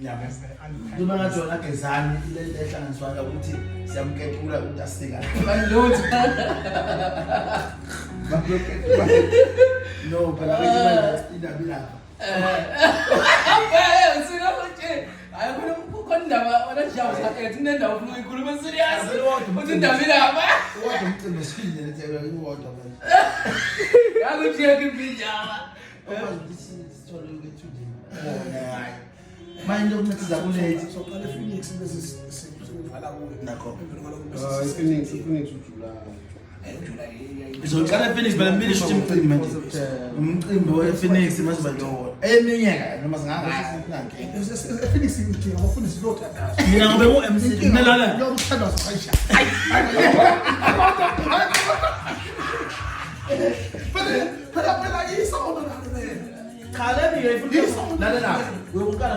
Nyama. Noma ngathi agezani ile ehlanganiswayo ukuthi siyamkepula ukuthi asika. Bandloti. No, phela bethi indaba ilapha. Sina manje. Hayi kukhona indaba onajawu sakhe kunendawo ufuna uyikhuluma serious. Uthi indaba ilapha. Kodwa umcimbi sifile lethe iwodwa manje. Yakuthi yakipinjama. Ukuthi sithole ukuthi bona hayi. Manje okunethiza kulethi soqala Phoenix bese sivala kuwe nakho. Phoenix uJuly. Izoqala Phoenix phela mini shithi umcimbi manje. Umcimbi wePhoenix mase bayo. Eminyaka noma singanga nanke. Phoenix ngidinga abafundisi lo tata. Mina ngobe uMC nginelala. Lo mthanda sayisha. Phela phela yiso ona nalo. Cha lebi ngiyifuna lalela. Uyokukala